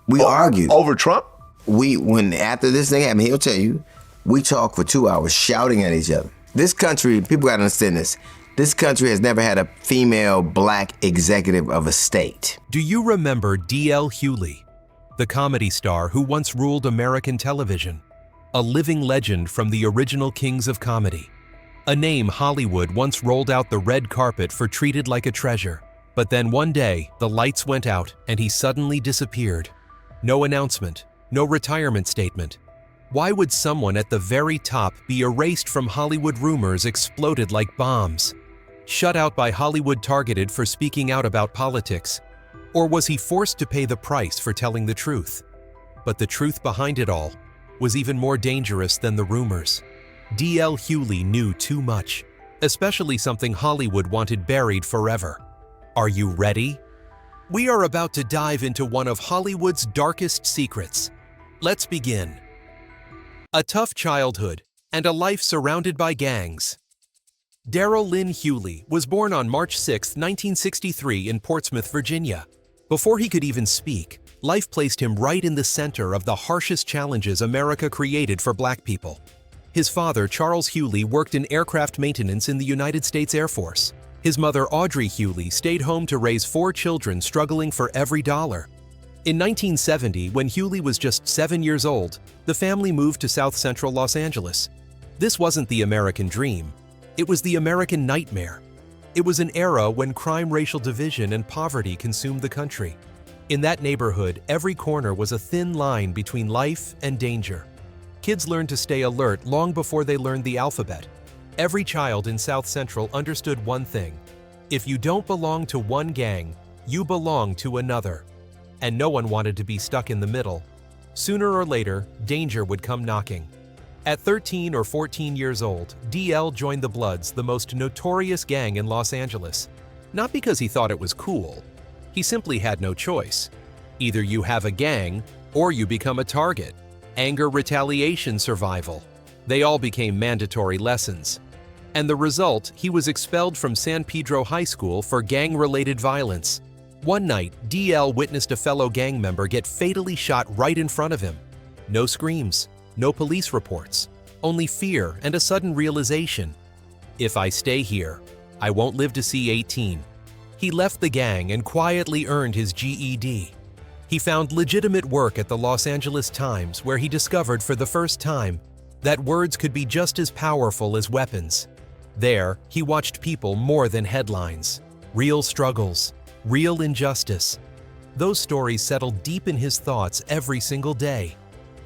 We argued. Over Trump? When after this thing happened, he'll tell you, we talked for 2 hours shouting at each other. This country, people gotta understand this. This country has never had a female black executive of a state. Do you remember D.L. Hughley, the comedy star who once ruled American television? A living legend from the original kings of comedy. A name Hollywood once rolled out the red carpet for, treated like a treasure. But then one day, the lights went out and he suddenly disappeared. No announcement, no retirement statement. Why would someone at the very top be erased from Hollywood? Rumors exploded like bombs. Shut out by Hollywood, targeted for speaking out about politics? Or was he forced to pay the price for telling the truth? But the truth behind it all was even more dangerous than the rumors. D.L. Hughley knew too much, especially something Hollywood wanted buried forever. Are you ready? We are about to dive into one of Hollywood's darkest secrets. Let's begin. A tough childhood and a life surrounded by gangs. Darrell Lynn Hughley was born on March 6, 1963 in Portsmouth, Virginia. Before he could even speak, life placed him right in the center of the harshest challenges America created for black people. His father, Charles Hughley, worked in aircraft maintenance in the United States Air Force. His mother, Audrey Hughley, stayed home to raise 4 children, struggling for every dollar. In 1970, when Hughley was just 7 years old, the family moved to South Central Los Angeles. This wasn't the American dream. It was the American nightmare. It was an era when crime, racial division, and poverty consumed the country. In that neighborhood, every corner was a thin line between life and danger. Kids learned to stay alert long before they learned the alphabet. Every child in South Central understood one thing: if you don't belong to one gang, you belong to another. And no one wanted to be stuck in the middle. Sooner or later, danger would come knocking. At 13 or 14 years old, D.L. joined the Bloods, the most notorious gang in Los Angeles. Not because he thought it was cool. He simply had no choice. Either you have a gang, or you become a target. Anger, retaliation, survival. They all became mandatory lessons. And the result, he was expelled from San Pedro High School for gang-related violence. One night, D.L. witnessed a fellow gang member get fatally shot right in front of him. No screams. No police reports, only fear and a sudden realization. If I stay here, I won't live to see 18. He left the gang and quietly earned his GED. He found legitimate work at the Los Angeles Times, where he discovered for the first time that words could be just as powerful as weapons. There, he watched people more than headlines. Real struggles, real injustice. Those stories settled deep in his thoughts every single day.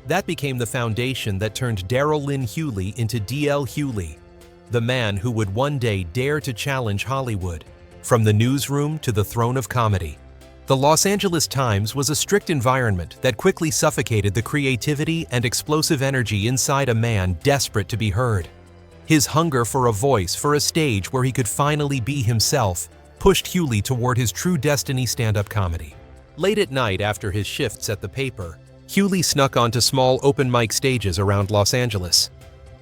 That became the foundation that turned Darrell Lynn Hughley into D.L. Hughley, the man who would one day dare to challenge Hollywood, from the newsroom to the throne of comedy. The Los Angeles Times was a strict environment that quickly suffocated the creativity and explosive energy inside a man desperate to be heard. His hunger for a voice, for a stage where he could finally be himself, pushed Hughley toward his true destiny: stand-up comedy. Late at night after his shifts at the paper, Hughley snuck onto small open mic stages around Los Angeles.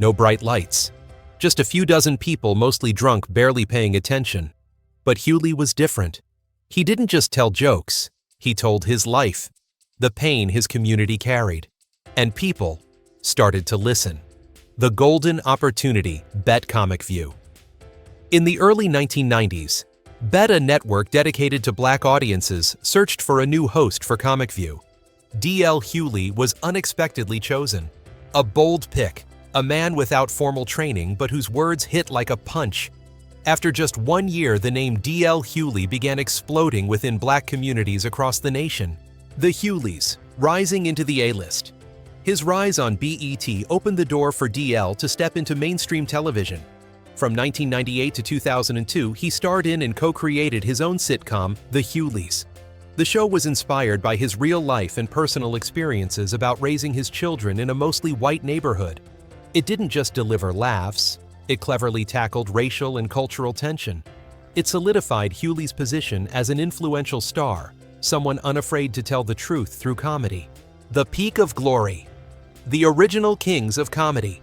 No bright lights. Just a few dozen people, mostly drunk, barely paying attention. But Hughley was different. He didn't just tell jokes. He told his life, the pain his community carried. And people started to listen. The golden opportunity, Bet Comic View. In the early 1990s, Bet, a network dedicated to black audiences, searched for a new host for Comic View. D.L. Hughley was unexpectedly chosen. A bold pick, a man without formal training but whose words hit like a punch. After just 1 year, the name D.L. Hughley began exploding within black communities across the nation. The Hughleys, rising into the A-list. His rise on BET opened the door for D.L. to step into mainstream television. From 1998 to 2002, he starred in and co-created his own sitcom, The Hughleys. The show was inspired by his real life and personal experiences about raising his children in a mostly white neighborhood. It didn't just deliver laughs, it cleverly tackled racial and cultural tension. It solidified Hughley's position as an influential star, someone unafraid to tell the truth through comedy. The peak of glory. The original kings of comedy.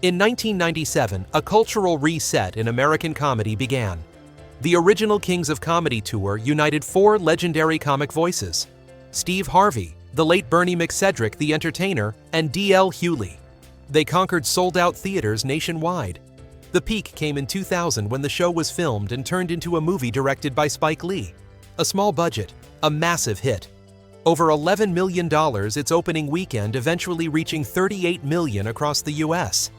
In 1997, a cultural reset in American comedy began. The Original Kings of Comedy tour united 4 legendary comic voices: Steve Harvey, the late Bernie McCedrick the Entertainer, and D.L. Hughley. They conquered sold-out theaters nationwide. The peak came in 2000 when the show was filmed and turned into a movie directed by Spike Lee. A small budget, a massive hit. Over $11 million its opening weekend, eventually reaching $38 million across the US.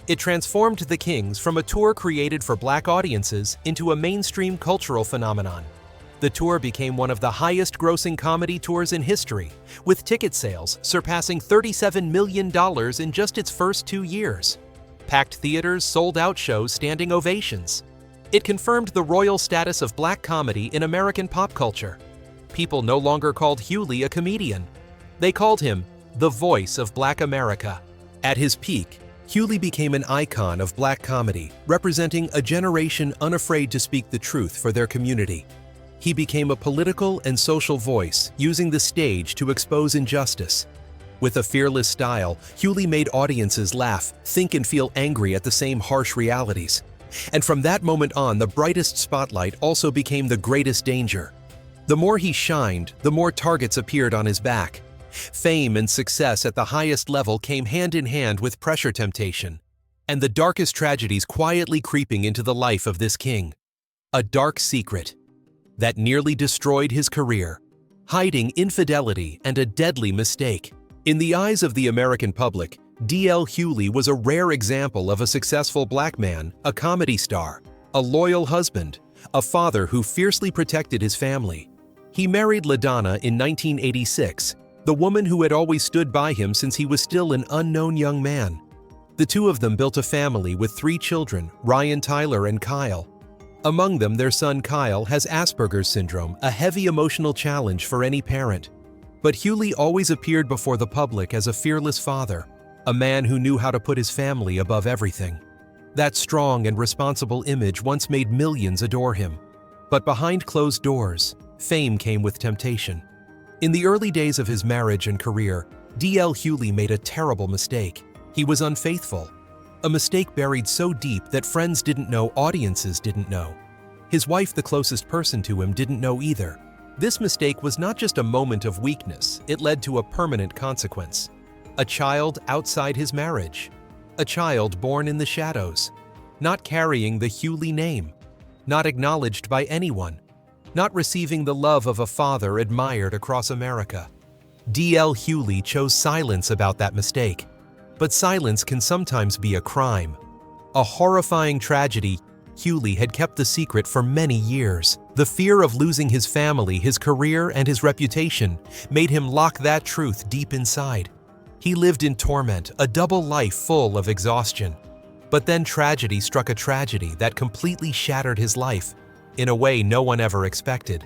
It transformed The Kings from a tour created for Black audiences into a mainstream cultural phenomenon. The tour became one of the highest-grossing comedy tours in history, with ticket sales surpassing $37 million in just its first 2 years. Packed theaters, sold-out shows, standing ovations. It confirmed the royal status of Black comedy in American pop culture. People no longer called Hughley a comedian. They called him the voice of Black America. At his peak, Hughley became an icon of Black comedy, representing a generation unafraid to speak the truth for their community. He became a political and social voice, using the stage to expose injustice. With a fearless style, Hughley made audiences laugh, think and feel angry at the same harsh realities. And from that moment on, the brightest spotlight also became the greatest danger. The more he shined, the more targets appeared on his back. Fame and success at the highest level came hand in hand with pressure temptation, and the darkest tragedies quietly creeping into the life of this king. A dark secret that nearly destroyed his career, hiding infidelity and a deadly mistake. In the eyes of the American public, D.L. Hughley was a rare example of a successful Black man, a comedy star, a loyal husband, a father who fiercely protected his family. He married LaDonna in 1986, the woman who had always stood by him since he was still an unknown young man. The two of them built a family with 3 children, Ryan, Tyler, and Kyle. Among them, their son Kyle has Asperger's syndrome, a heavy emotional challenge for any parent. But Hughley always appeared before the public as a fearless father, a man who knew how to put his family above everything. That strong and responsible image once made millions adore him. But behind closed doors, fame came with temptation. In the early days of his marriage and career, D.L. Hughley made a terrible mistake. He was unfaithful. A mistake buried so deep that friends didn't know, audiences didn't know. His wife, the closest person to him, didn't know either. This mistake was not just a moment of weakness, it led to a permanent consequence. A child outside his marriage. A child born in the shadows. Not carrying the Hughley name. Not acknowledged by anyone. Not receiving the love of a father admired across America. D.L. Hughley chose silence about that mistake. But silence can sometimes be a crime. A horrifying tragedy. Hughley had kept the secret for many years. The fear of losing his family, his career, and his reputation made him lock that truth deep inside. He lived in torment, a double life full of exhaustion. But then tragedy struck, a tragedy that completely shattered his life in a way no one ever expected.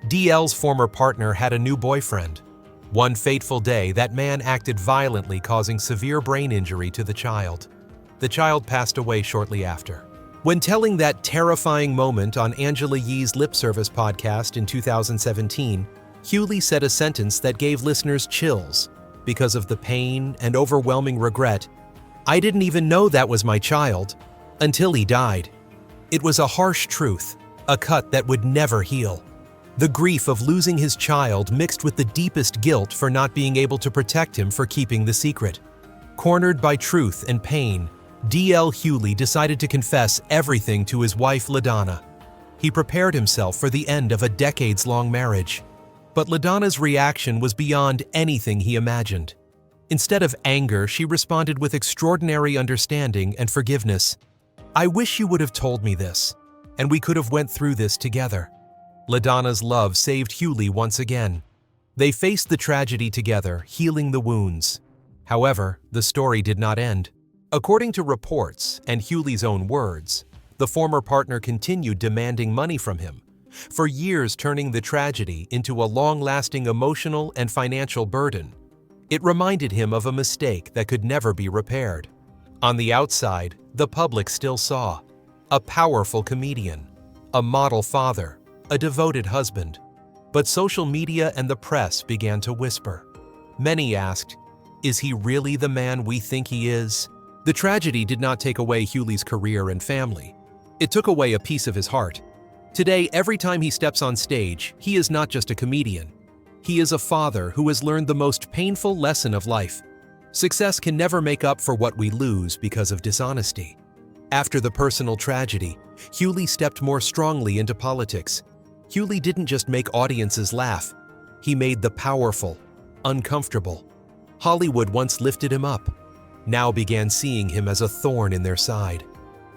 D.L.'s former partner had a new boyfriend. One fateful day, that man acted violently, causing severe brain injury to the child. The child passed away shortly after. When telling that terrifying moment on Angela Yee's Lip Service podcast in 2017, Hughley said a sentence that gave listeners chills because of the pain and overwhelming regret. "I didn't even know that was my child until he died." It was a harsh truth, a cut that would never heal. The grief of losing his child mixed with the deepest guilt for not being able to protect him for keeping the secret. Cornered by truth and pain, D.L. Hughley decided to confess everything to his wife LaDonna. He prepared himself for the end of a decades-long marriage. But LaDonna's reaction was beyond anything he imagined. Instead of anger, she responded with extraordinary understanding and forgiveness. "I wish you would have told me this, and we could have went through this together." LaDonna's love saved Hughley once again. They faced the tragedy together, healing the wounds. However, the story did not end. According to reports and Hughley's own words, the former partner continued demanding money from him, for years turning the tragedy into a long-lasting emotional and financial burden. It reminded him of a mistake that could never be repaired. On the outside, the public still saw a powerful comedian, a model father, a devoted husband. But social media and the press began to whisper. Many asked, "Is he really the man we think he is?" The tragedy did not take away Hughley's career and family. It took away a piece of his heart. Today, every time he steps on stage, he is not just a comedian. He is a father who has learned the most painful lesson of life. Success can never make up for what we lose because of dishonesty. After the personal tragedy, Hughley stepped more strongly into politics. Hughley didn't just make audiences laugh. He made the powerful uncomfortable. Hollywood once lifted him up, now began seeing him as a thorn in their side.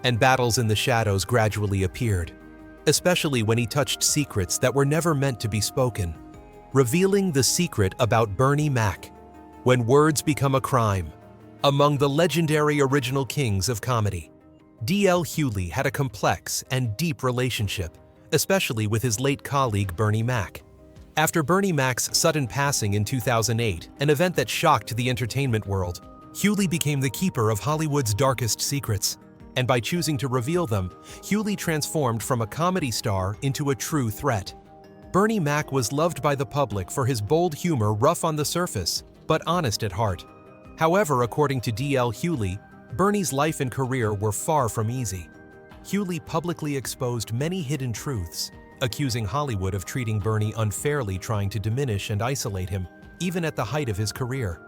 And battles in the shadows gradually appeared, especially when he touched secrets that were never meant to be spoken. Revealing the secret about Bernie Mac, when words become a crime. Among the legendary original kings of comedy, D.L. Hughley had a complex and deep relationship, especially with his late colleague Bernie Mac. After Bernie Mac's sudden passing in 2008, an event that shocked the entertainment world, Hughley became the keeper of Hollywood's darkest secrets. And by choosing to reveal them, Hughley transformed from a comedy star into a true threat. Bernie Mac was loved by the public for his bold humor, rough on the surface, but honest at heart. However, according to D.L. Hughley, Bernie's life and career were far from easy. Hughley publicly exposed many hidden truths, accusing Hollywood of treating Bernie unfairly, trying to diminish and isolate him, even at the height of his career.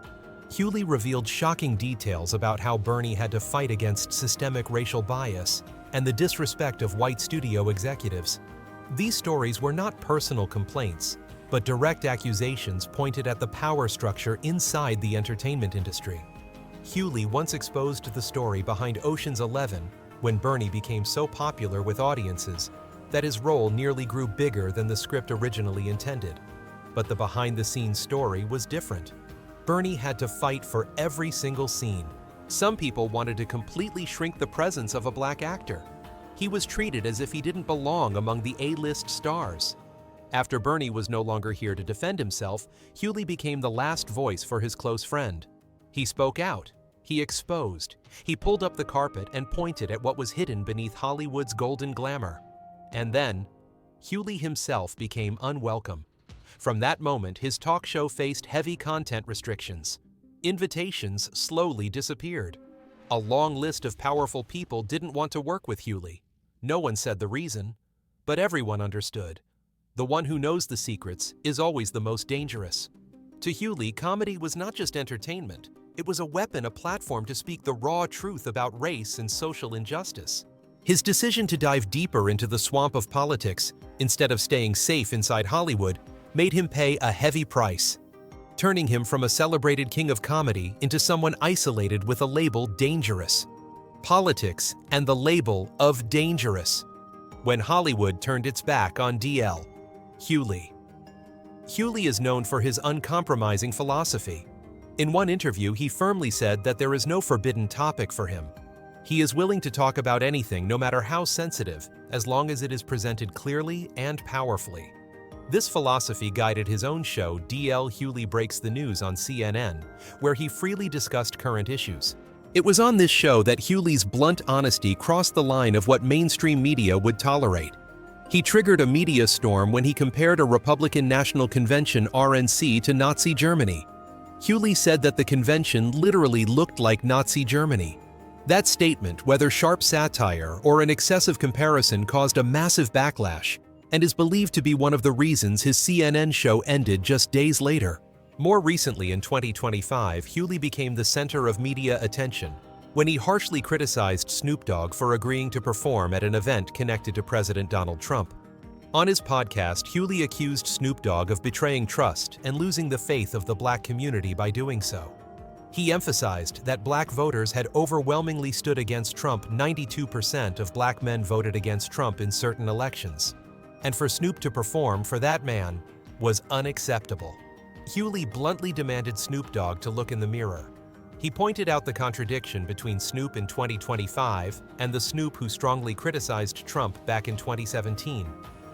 Hughley revealed shocking details about how Bernie had to fight against systemic racial bias and the disrespect of white studio executives. These stories were not personal complaints, but direct accusations pointed at the power structure inside the entertainment industry. Hughley once exposed the story behind Ocean's 11 when Bernie became so popular with audiences that his role nearly grew bigger than the script originally intended. But the behind-the-scenes story was different. Bernie had to fight for every single scene. Some people wanted to completely shrink the presence of a black actor. He was treated as if he didn't belong among the A-list stars. After Bernie was no longer here to defend himself, Hughley became the last voice for his close friend. He spoke out. He exposed. He pulled up the carpet and pointed at what was hidden beneath Hollywood's golden glamour. And then, Hughley himself became unwelcome. From that moment, his talk show faced heavy content restrictions. Invitations slowly disappeared. A long list of powerful people didn't want to work with Hughley. No one said the reason, but everyone understood. The one who knows the secrets is always the most dangerous. To Hughley, comedy was not just entertainment. It was a weapon, a platform to speak the raw truth about race and social injustice. His decision to dive deeper into the swamp of politics, instead of staying safe inside Hollywood, made him pay a heavy price, turning him from a celebrated king of comedy into someone isolated with a label dangerous. Politics and the label of dangerous. When Hollywood turned its back on D.L. Hughley. Hughley is known for his uncompromising philosophy. In one interview, he firmly said that there is no forbidden topic for him. He is willing to talk about anything, no matter how sensitive, as long as it is presented clearly and powerfully. This philosophy guided his own show, D.L. Hughley Breaks the News on CNN, where he freely discussed current issues. It was on this show that Hughley's blunt honesty crossed the line of what mainstream media would tolerate. He triggered a media storm when he compared a Republican National Convention RNC to Nazi Germany. Hughley said that the convention literally looked like Nazi Germany. That statement, whether sharp satire or an excessive comparison, caused a massive backlash and is believed to be one of the reasons his CNN show ended just days later. More recently, in 2025, Hughley became the center of media attention when he harshly criticized Snoop Dogg for agreeing to perform at an event connected to President Donald Trump. On his podcast, Hughley accused Snoop Dogg of betraying trust and losing the faith of the black community by doing so. He emphasized that black voters had overwhelmingly stood against Trump. 92% of black men voted against Trump in certain elections. And for Snoop to perform for that man was unacceptable. Hughley bluntly demanded Snoop Dogg to look in the mirror. He pointed out the contradiction between Snoop in 2025 and the Snoop who strongly criticized Trump back in 2017.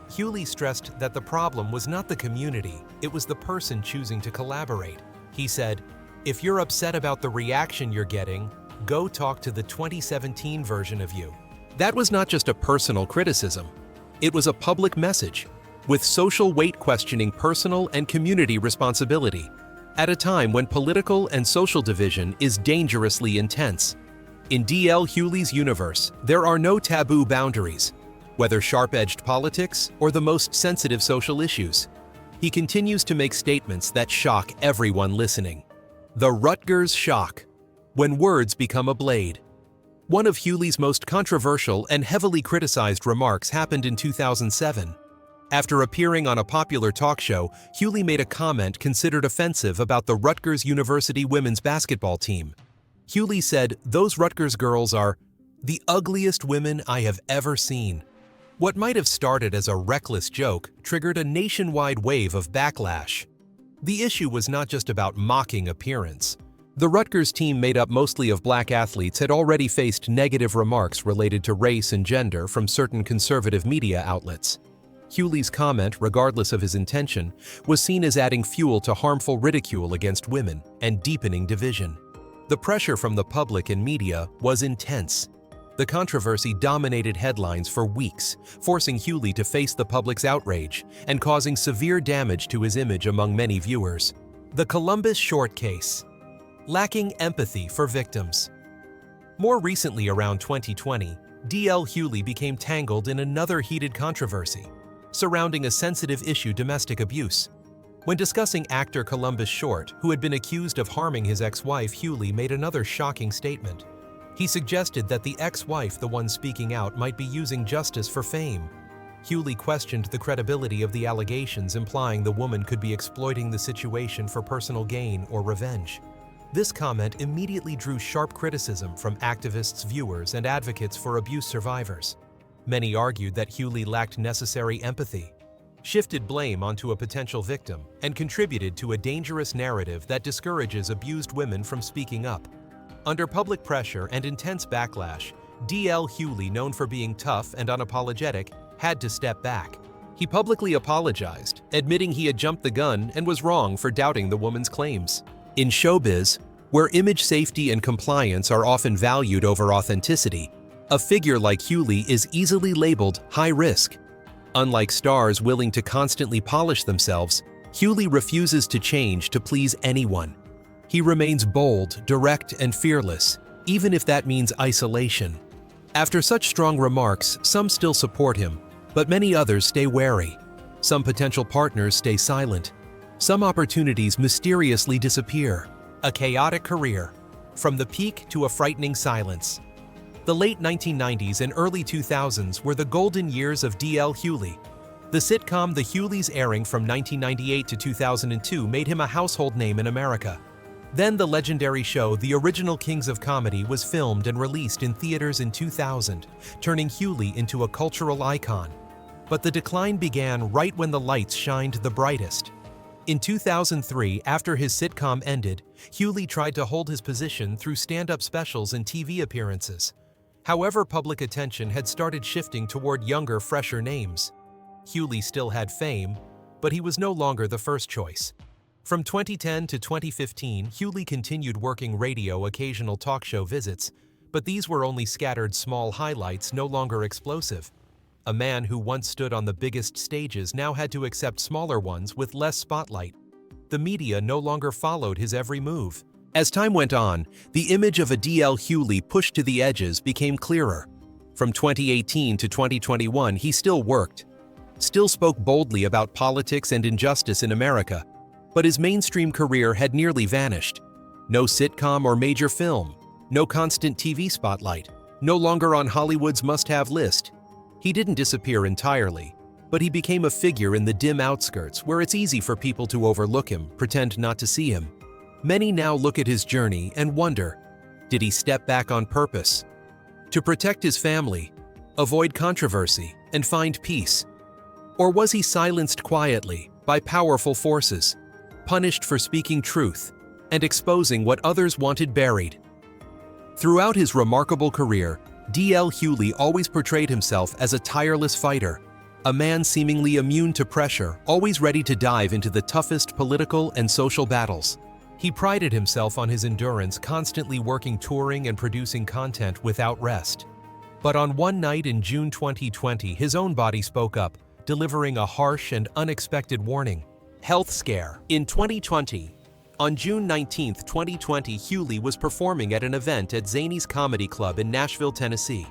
Hughley stressed that the problem was not the community, it was the person choosing to collaborate. He said, "If you're upset about the reaction you're getting, go talk to the 2017 version of you." That was not just a personal criticism. It was a public message, with social weight questioning personal and community responsibility, at a time when political and social division is dangerously intense. In D.L. Hughley's universe, there are no taboo boundaries, whether sharp-edged politics or the most sensitive social issues. he continues to make statements that shock everyone listening. The Rutgers shock. When words become a blade. One of Hughley's most controversial and heavily criticized remarks happened in 2007. After appearing on a popular talk show, Hughley made a comment considered offensive about the Rutgers University women's basketball team. Hughley said, "Those Rutgers girls are the ugliest women I have ever seen." What might have started as a reckless joke triggered a nationwide wave of backlash. The issue was not just about mocking appearance. The Rutgers team, made up mostly of black athletes, had already faced negative remarks related to race and gender from certain conservative media outlets. Hughley's comment, regardless of his intention, was seen as adding fuel to harmful ridicule against women and deepening division. The pressure from the public and media was intense. The controversy dominated headlines for weeks, forcing Hughley to face the public's outrage and causing severe damage to his image among many viewers. The Columbus Short Case. Lacking empathy for victims. More recently, around 2020, D.L. Hughley became tangled in another heated controversy surrounding a sensitive issue: domestic abuse. When discussing actor Columbus Short, who had been accused of harming his ex-wife, Hughley made another shocking statement. He suggested that the ex-wife, the one speaking out, might be using justice for fame. Hughley questioned the credibility of the allegations, implying the woman could be exploiting the situation for personal gain or revenge. This comment immediately drew sharp criticism from activists, viewers, and advocates for abuse survivors. Many argued that Hughley lacked necessary empathy, shifted blame onto a potential victim, and contributed to a dangerous narrative that discourages abused women from speaking up. Under public pressure and intense backlash, D.L. Hughley, known for being tough and unapologetic, had to step back. He publicly apologized, admitting he had jumped the gun and was wrong for doubting the woman's claims. In showbiz, where image safety and compliance are often valued over authenticity, a figure like Hughley is easily labeled high risk. Unlike stars willing to constantly polish themselves, Hughley refuses to change to please anyone. He remains bold, direct, and fearless, even if that means isolation. After such strong remarks, some still support him, but many others stay wary. Some potential partners stay silent. Some opportunities mysteriously disappear. A chaotic career, from the peak to a frightening silence. The late 1990s and early 2000s were the golden years of D.L. Hughley. The sitcom The Hughleys, airing from 1998 to 2002, made him a household name in America. Then the legendary show The Original Kings of Comedy was filmed and released in theaters in 2000, turning Hughley into a cultural icon. But the decline began right when the lights shined the brightest. In 2003, after his sitcom ended, Hughley tried to hold his position through stand-up specials and TV appearances. However, public attention had started shifting toward younger, fresher names. Hughley still had fame, but he was no longer the first choice. From 2010 to 2015, Hughley continued working radio, occasional talk show visits, but these were only scattered small highlights, no longer explosive. A man who once stood on the biggest stages now had to accept smaller ones with less spotlight. The media no longer followed his every move. As time went on, the image of a D.L. Hughley pushed to the edges became clearer. From 2018 to 2021, he still worked, still spoke boldly about politics and injustice in America, but his mainstream career had nearly vanished. No sitcom or major film, no constant TV spotlight, no longer on Hollywood's must-have list. He didn't disappear entirely, but he became a figure in the dim outskirts where it's easy for people to overlook him, pretend not to see him. Many now look at his journey and wonder, did he step back on purpose? To protect his family, avoid controversy, and find peace? Or was he silenced quietly by powerful forces, punished for speaking truth and exposing what others wanted buried? Throughout his remarkable career, D.L. Hughley always portrayed himself as a tireless fighter, a man seemingly immune to pressure, always ready to dive into the toughest political and social battles. He prided himself on his endurance, constantly working, touring, and producing content without rest. But on one night in June 2020, his own body spoke up, delivering a harsh and unexpected warning. Health scare. In 2020, on June 19, 2020, Hughley was performing at an event at Zany's Comedy Club in Nashville, Tennessee.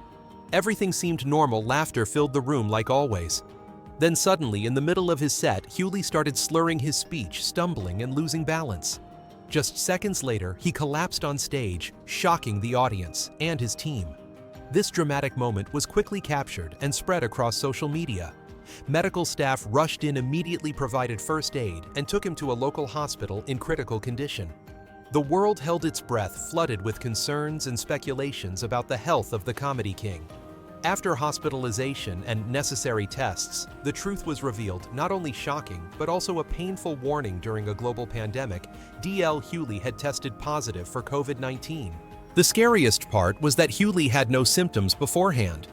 Everything seemed normal, laughter filled the room like always. Then suddenly, in the middle of his set, Hughley started slurring his speech, stumbling and losing balance. Just seconds later, he collapsed on stage, shocking the audience and his team. This dramatic moment was quickly captured and spread across social media. Medical staff rushed in, immediately provided first aid, and took him to a local hospital in critical condition. The world held its breath, flooded with concerns and speculations about the health of the Comedy King. After hospitalization and necessary tests, the truth was revealed, not only shocking, but also a painful warning. During a global pandemic, D.L. Hughley had tested positive for COVID-19. The scariest part was that Hughley had no symptoms beforehand.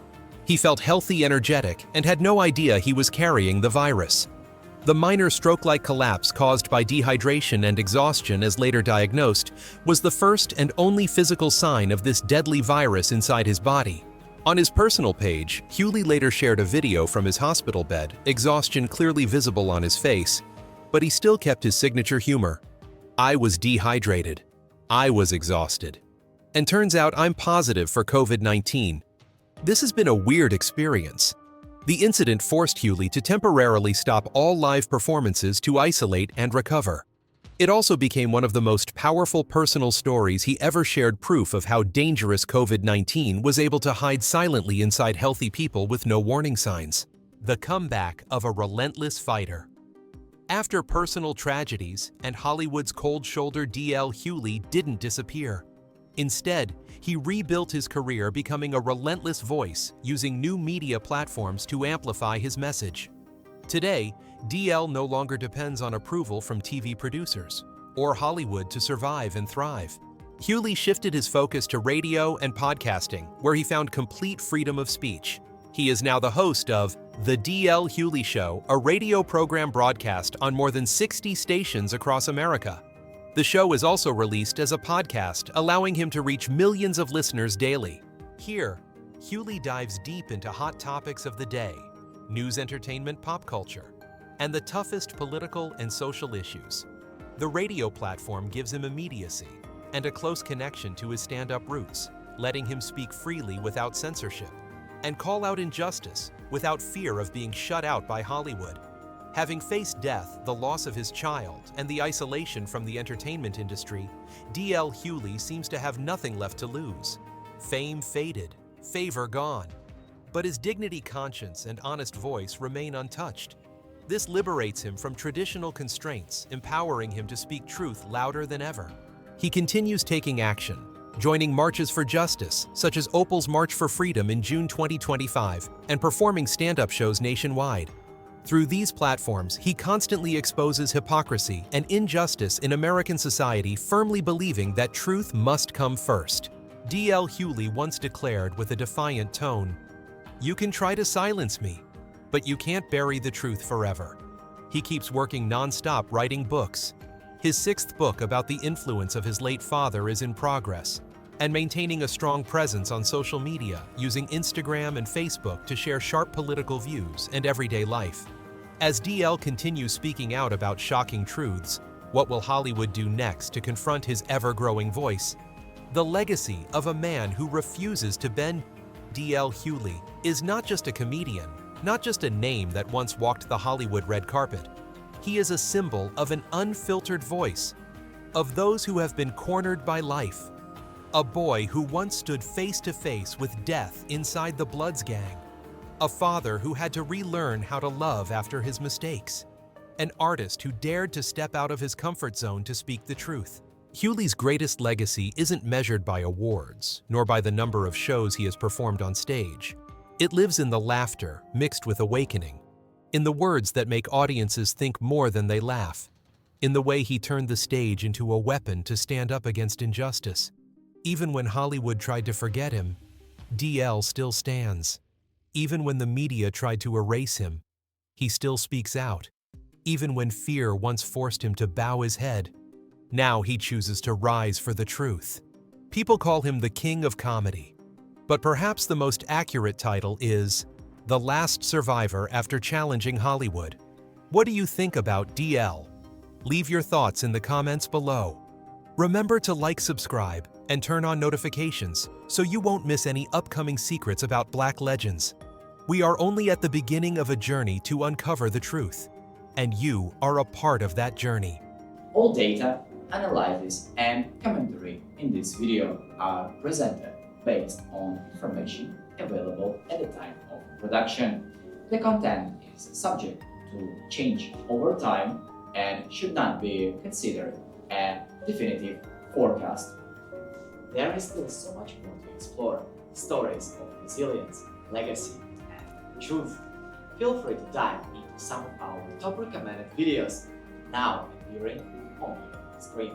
He felt healthy, energetic, and had no idea he was carrying the virus. The minor stroke-like collapse caused by dehydration and exhaustion, as later diagnosed, was the first and only physical sign of this deadly virus inside his body. On his personal page, Hughley later shared a video from his hospital bed, exhaustion clearly visible on his face, but he still kept his signature humor. "I was dehydrated. I was exhausted. And turns out I'm positive for COVID-19. This has been a weird experience." The incident forced Hughley to temporarily stop all live performances to isolate and recover. It also became one of the most powerful personal stories he ever shared, proof of how dangerous COVID-19 was able to hide silently inside healthy people with no warning signs. The comeback of a relentless fighter. After personal tragedies and Hollywood's cold shoulder, D.L. Hughley didn't disappear. Instead, he rebuilt his career, becoming a relentless voice, using new media platforms to amplify his message. Today, D.L. no longer depends on approval from TV producers or Hollywood to survive and thrive. Hughley shifted his focus to radio and podcasting, where he found complete freedom of speech. He is now the host of The D.L. Hughley Show, a radio program broadcast on more than 60 stations across America. The show is also released as a podcast, allowing him to reach millions of listeners daily. Here, Hughley dives deep into hot topics of the day, news, entertainment, pop culture, and the toughest political and social issues. The radio platform gives him immediacy and a close connection to his stand-up roots, letting him speak freely without censorship and call out injustice without fear of being shut out by Hollywood. Having faced death, the loss of his child, and the isolation from the entertainment industry, D.L. Hughley seems to have nothing left to lose. Fame faded, favor gone. But his dignity, conscience, and honest voice remain untouched. This liberates him from traditional constraints, empowering him to speak truth louder than ever. He continues taking action, joining marches for justice, such as Opal's March for Freedom in June 2025, and performing stand-up shows nationwide. Through these platforms, he constantly exposes hypocrisy and injustice in American society, firmly believing that truth must come first. D.L. Hughley once declared with a defiant tone, "You can try to silence me, but you can't bury the truth forever." He keeps working non-stop, writing books. His 6th book about the influence of his late father is in progress, and maintaining a strong presence on social media, using Instagram and Facebook to share sharp political views and everyday life. As D.L. continues speaking out about shocking truths, what will Hollywood do next to confront his ever-growing voice? The legacy of a man who refuses to bend. D.L. Hughley is not just a comedian, not just a name that once walked the Hollywood red carpet. He is a symbol of an unfiltered voice, of those who have been cornered by life. A boy who once stood face to face with death inside the Bloods gang. A father who had to relearn how to love after his mistakes. An artist who dared to step out of his comfort zone to speak the truth. Hughley's greatest legacy isn't measured by awards, nor by the number of shows he has performed on stage. It lives in the laughter mixed with awakening, in the words that make audiences think more than they laugh, in the way he turned the stage into a weapon to stand up against injustice. Even when Hollywood tried to forget him, D.L. still stands. Even when the media tried to erase him, he still speaks out. Even when fear once forced him to bow his head, now he chooses to rise for the truth. People call him the King of Comedy, but perhaps the most accurate title is The Last Survivor after challenging Hollywood. What do you think about D.L.? Leave your thoughts in the comments below. Remember to like, subscribe, and turn on notifications so you won't miss any upcoming secrets about Black legends. We are only at the beginning of a journey to uncover the truth, and you are a part of that journey. All data, analysis, and commentary in this video are presented based on information available at the time of production. The content is subject to change over time and should not be considered a definitive forecast. There is still so much more to explore: stories of resilience, legacy, and truth. Feel free to dive into some of our top recommended videos now appearing on your screen.